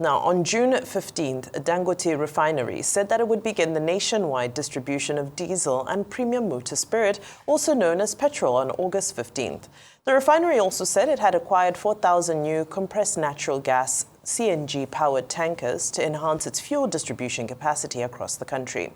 Now, on June 15th, Dangote Refinery said that it would begin the nationwide distribution of diesel and premium motor spirit, also known as petrol, on August 15th. The refinery also said it had acquired 4,000 new compressed natural gas CNG-powered tankers to enhance its fuel distribution capacity across the country.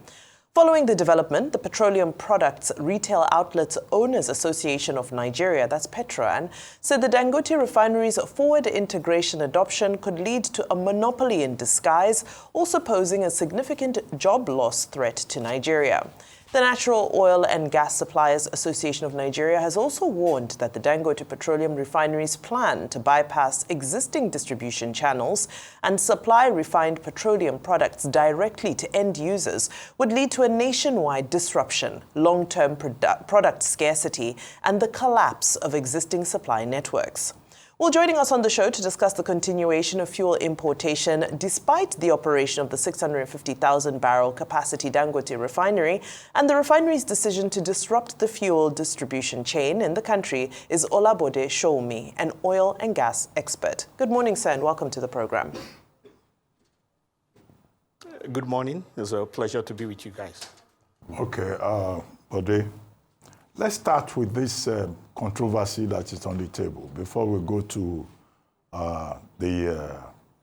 Following the development, the Petroleum Products Retail Outlets Owners Association of Nigeria, that's PETROAN, said the Dangote Refinery's forward integration adoption could lead to a monopoly in disguise, also posing a significant job loss threat to Nigeria. The Natural Oil and Gas Suppliers Association of Nigeria has also warned that the Dangote Petroleum Refinery's plan to bypass existing distribution channels and supply refined petroleum products directly to end users would lead to a nationwide disruption, long-term product scarcity, and the collapse of existing supply networks. Well, joining us on the show to discuss the continuation of fuel importation despite the operation of the 650,000-barrel capacity Dangote refinery and the refinery's decision to disrupt the fuel distribution chain in the country is Olabode Sowunmi, an oil and gas expert. Good morning, sir, and welcome to the program. Good morning. It's a pleasure to be with you guys. Okay, Bode, let's start with this controversy that is on the table before we go to the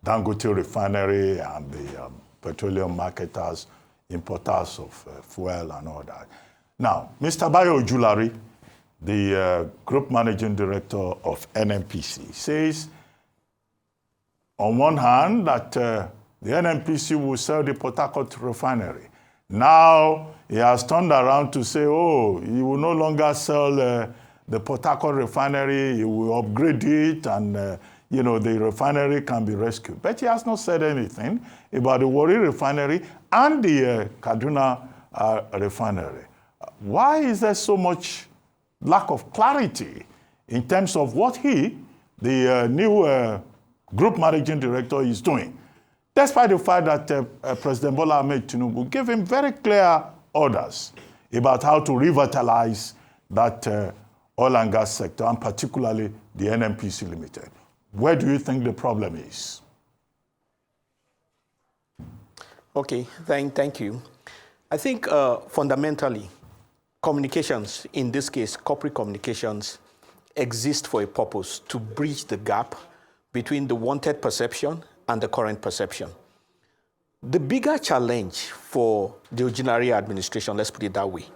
Dangote Refinery and the petroleum marketers, importers of fuel and all that. Now, Mr. Bayo Ojulari, the group managing director of NNPC, says on one hand that the NNPC will sell the Port Harcourt refinery. Now, he has turned around to say, oh, he will no longer sell the Port Harcourt refinery, he will upgrade it, and the refinery can be rescued. But he has not said anything about the Warri refinery and the Kaduna refinery. Why is there so much lack of clarity in terms of what he, the new group managing director, is doing? Despite the fact that President Bola Ahmed Tinubu gave him very clear orders about how to revitalize that oil and gas sector, and particularly the NNPC Limited. Where do you think the problem is? Okay, thank you. I think fundamentally, communications, in this case, corporate communications, exist for a purpose: to bridge the gap between the wanted perception and the current perception. The bigger challenge for the Ojulari administration, let's put it that way,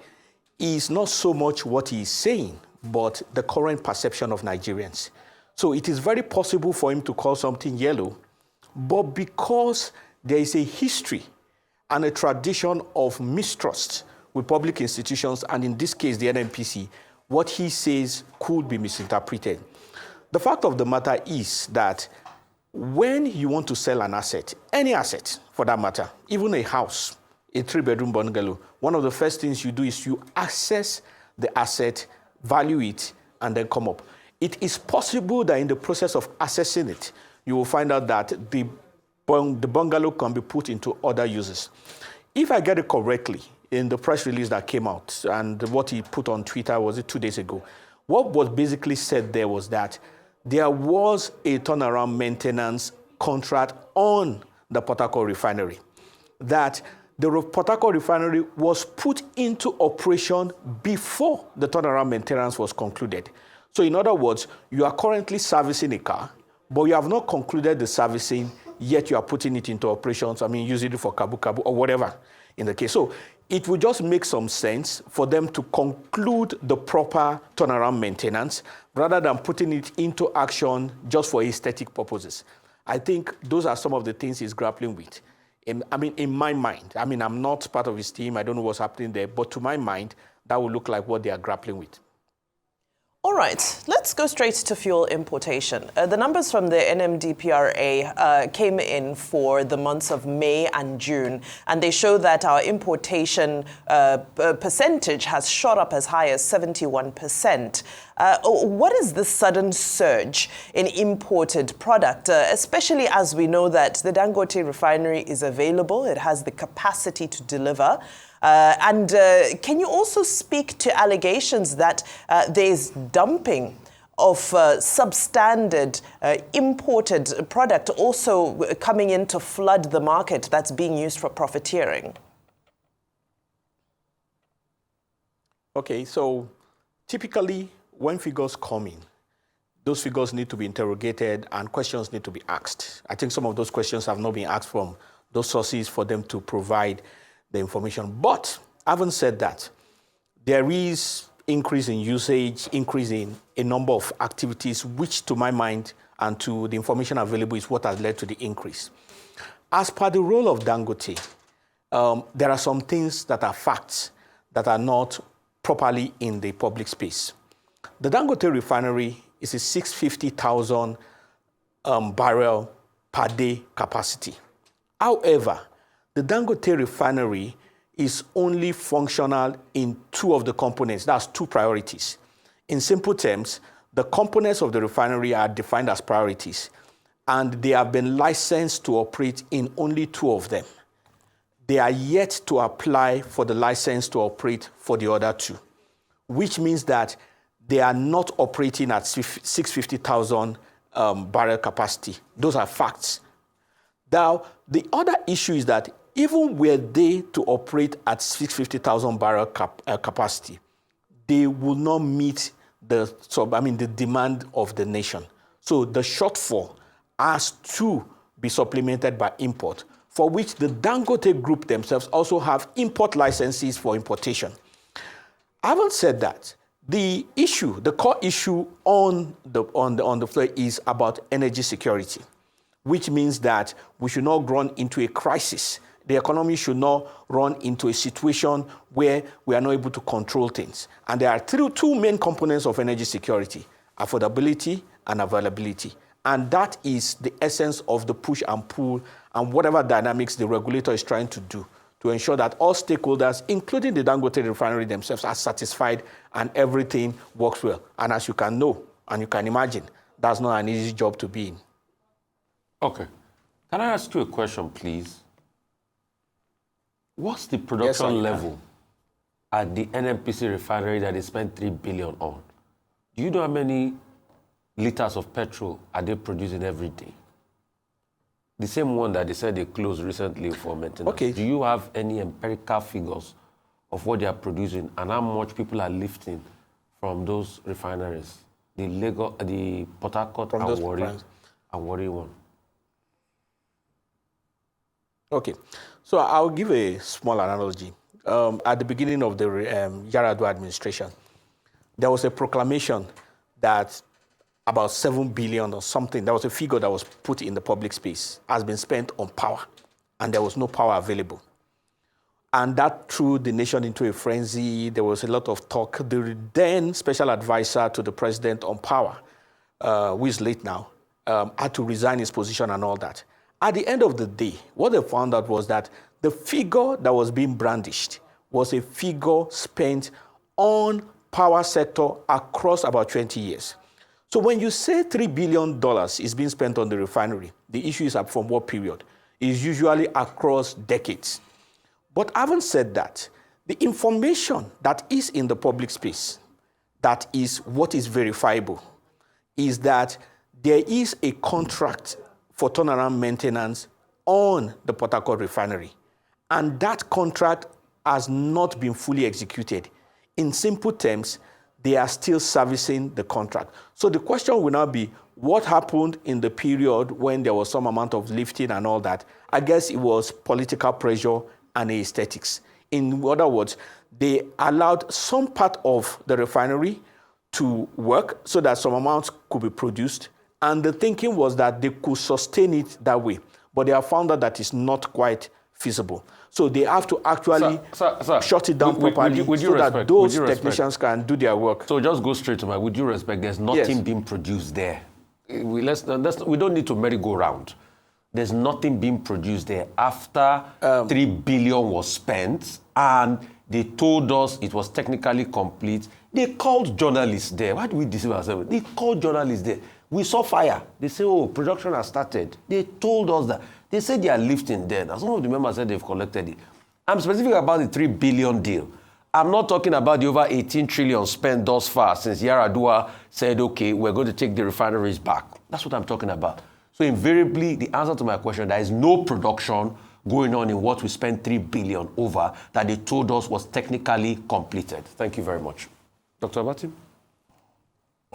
is not so much what he is saying, but the current perception of Nigerians. So it is very possible for him to call something yellow, but because there is a history and a tradition of mistrust with public institutions, and in this case, the NNPC, what he says could be misinterpreted. The fact of the matter is that when you want to sell an asset, any asset for that matter, even a house, a 3-bedroom bungalow, one of the first things you do is you assess the asset, value it, and then come up. It is possible that in the process of assessing it, you will find out that the bungalow can be put into other uses. If I get it correctly, in the press release that came out, and what he put on Twitter, was it 2 days ago, what was basically said there was that there was a turnaround maintenance contract on the Port Harcourt refinery, that the Port Harcourt refinery was put into operation before the turnaround maintenance was concluded. So in other words, you are currently servicing a car, but you have not concluded the servicing, yet you are putting it into operations, using it for kabu-kabu or whatever in the case. So it would just make some sense for them to conclude the proper turnaround maintenance rather than putting it into action just for aesthetic purposes. I think those are some of the things he's grappling with. In my mind, I'm not part of his team, I don't know what's happening there, but to my mind, that would look like what they are grappling with. All right, let's go straight to fuel importation. The numbers from the NMDPRA came in for the months of May and June, and they show that our importation percentage has shot up as high as 71%. What is the sudden surge in imported product, especially as we know that the Dangote refinery is available, it has the capacity to deliver? And can you also speak to allegations that there is dumping substandard imported product also coming in to flood the market that's being used for profiteering? Okay, so typically when figures come in, those figures need to be interrogated and questions need to be asked. I think some of those questions have not been asked from those sources for them to provide the information. But having said that, there is increase in usage, increase in a number of activities, which to my mind and to the information available is what has led to the increase. As per the role of Dangote, there are some things that are facts that are not properly in the public space. The Dangote Refinery is a 650,000 barrel per day capacity. However, the Dangote Refinery is only functional in two of the components. That's two priorities. In simple terms, the components of the refinery are defined as priorities, and they have been licensed to operate in only two of them. They are yet to apply for the license to operate for the other two, which means that they are not operating at 650,000 barrel capacity. Those are facts. Now, the other issue is that even were they to operate at 650,000 barrel capacity, they will not meet the demand of the nation. So the shortfall has to be supplemented by import, for which the Dangote Group themselves also have import licenses for importation. Having said that, the core issue on the floor is about energy security, which means that we should not run into a crisis. The economy should not run into a situation where we are not able to control things. And there are two main components of energy security: affordability and availability. And that is the essence of the push and pull and whatever dynamics the regulator is trying to do to ensure that all stakeholders, including the Dangote Refinery themselves, are satisfied and everything works well. And as you can know and you can imagine, that's not an easy job to be in. Okay. Can I ask you a question, please? What's the production level at the NNPC refinery that they spent $3 billion on? Do you know how many liters of petrol are they producing every day? The same one that they said they closed recently for maintenance. Okay. Do you have any empirical figures of what they are producing and how much people are lifting from those refineries? The Port Harcourt and Warri one. Okay, so I'll give a small analogy. At the beginning of the Yar'Adua administration, there was a proclamation that about 7 billion or something, there was a figure that was put in the public space, has been spent on power, and there was no power available. And that threw the nation into a frenzy. There was a lot of talk. The then special advisor to the president on power, who is late now, had to resign his position and all that. At the end of the day, what they found out was that the figure that was being brandished was a figure spent on power sector across about 20 years. So when you say $3 billion is being spent on the refinery, the issue is from what period? It is usually across decades. But having said that, the information that is in the public space, that is what is verifiable, is that there is a contract for turnaround maintenance on the Port Harcourt refinery. And that contract has not been fully executed. In simple terms, they are still servicing the contract. So the question will now be, what happened in the period when there was some amount of lifting and all that? I guess it was political pressure and aesthetics. In other words, they allowed some part of the refinery to work so that some amounts could be produced. And the thinking was that they could sustain it that way. But they have found out that it's not quite feasible. So they have to actually shut it down properly so that those technicians can do their work. So just go straight to my, with due respect, there's nothing being produced there. We don't need to merry-go-round. There's nothing being produced there after $3 billion was spent and they told us it was technically complete. They called journalists there. Why do we deceive ourselves? They called journalists there. We saw fire. They say, oh, production has started. They told us that. They said they are lifting there. Now, some of the members said they've collected it. I'm specific about the $3 billion deal. I'm not talking about the over 18 trillion spent thus far since Yar'Adua said, okay, we're going to take the refineries back. That's what I'm talking about. So invariably, the answer to my question, there is no production going on in what we spent 3 billion over that they told us was technically completed. Thank you very much. Dr. Abati?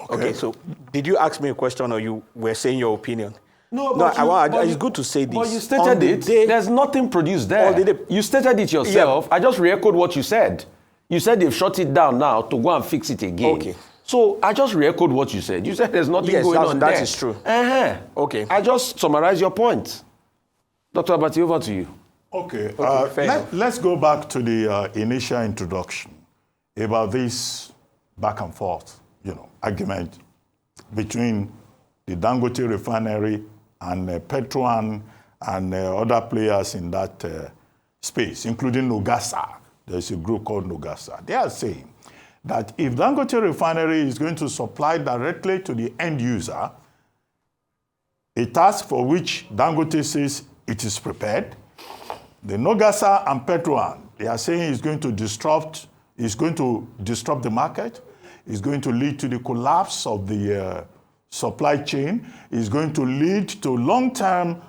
Okay, so did you ask me a question or you were saying your opinion? No, it's good to say this. But you stated it. There's nothing produced there. You stated it yourself. Yeah. I just re-echoed what you said. You said they've shut it down now to go and fix it again. Okay. So I just re-echoed what you said. You said there's nothing going on there. That is true. Okay. I just summarized your point. Dr. Abati, over to you. Okay. Let's go back to the initial introduction about this back and forth, argument between the Dangote Refinery and Petron and other players in that space, including Nogasa. There's a group called Nogasa. They are saying that if Dangote Refinery is going to supply directly to the end user, a task for which Dangote says it is prepared, the Nogasa and Petron, they are saying is going to disrupt the market, is going to lead to the collapse of the supply chain, is going to lead to long-term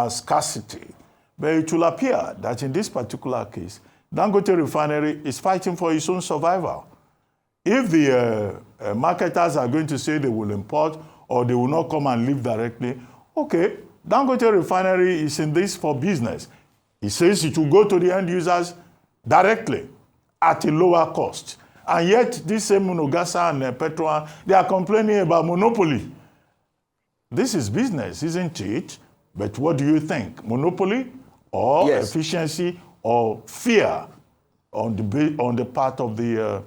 scarcity. But it will appear that in this particular case, Dangote Refinery is fighting for its own survival. If the marketers are going to say they will import or they will not come and live directly, okay, Dangote Refinery is in this for business. It says it will go to the end users directly at a lower cost. And yet, this same Nogasa and Petron, they are complaining about monopoly. This is business, isn't it? But what do you think? Monopoly or efficiency or fear on the part of the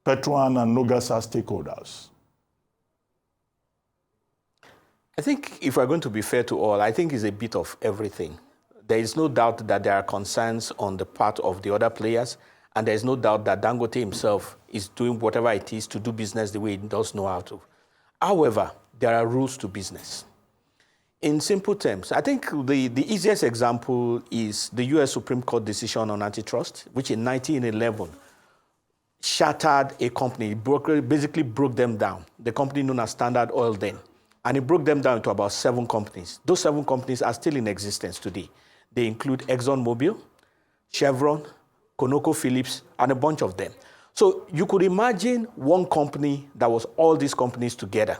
Petron and Nogasa stakeholders? I think if we're going to be fair to all, I think it's a bit of everything. There is no doubt that there are concerns on the part of the other players, and there's no doubt that Dangote himself is doing whatever it is to do business the way he does know how to. However, there are rules to business. In simple terms, I think the easiest example is the U.S. Supreme Court decision on antitrust, which in 1911 shattered a company, basically broke them down, the company known as Standard Oil then. And it broke them down to about 7 companies. Those 7 companies are still in existence today. They include ExxonMobil, Chevron, ConocoPhillips, and a bunch of them. So you could imagine one company that was all these companies together.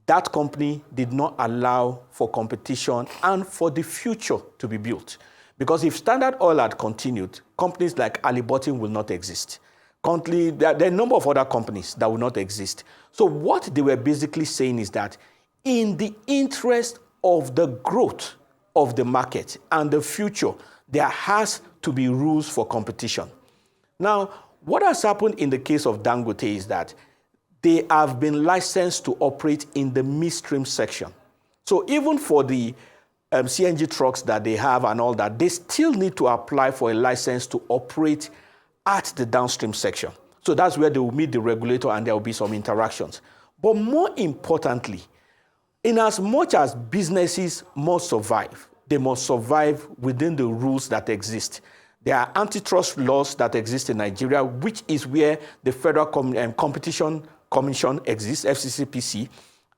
That company did not allow for competition and for the future to be built. Because if Standard Oil had continued, companies like Olabode will not exist. Currently, there are a number of other companies that will not exist. So what they were basically saying is that in the interest of the growth of the market and the future, there has to be rules for competition. Now, what has happened in the case of Dangote is that they have been licensed to operate in the midstream section. So even for the CNG trucks that they have and all that, they still need to apply for a license to operate at the downstream section. So that's where they will meet the regulator and there will be some interactions. But more importantly, in as much as businesses must survive, they must survive within the rules that exist. There are antitrust laws that exist in Nigeria, which is where the Federal Competition Commission exists, FCCPC,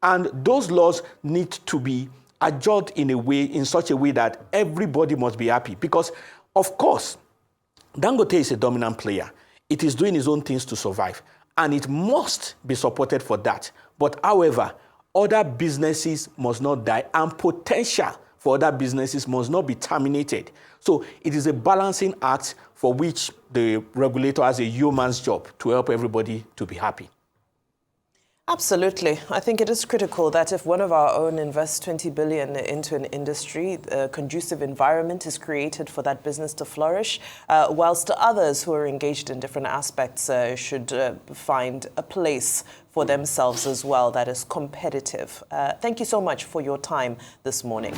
and those laws need to be adjusted in such a way that everybody must be happy. Because, of course, Dangote is a dominant player. It is doing its own things to survive, and it must be supported for that. But, however, other businesses must not die, and potential for other businesses must not be terminated. So it is a balancing act for which the regulator has a yeoman's job to help everybody to be happy. Absolutely. I think it is critical that if one of our own invests 20 billion into an industry, a conducive environment is created for that business to flourish, whilst others who are engaged in different aspects should find a place for themselves as well that is competitive. Thank you so much for your time this morning.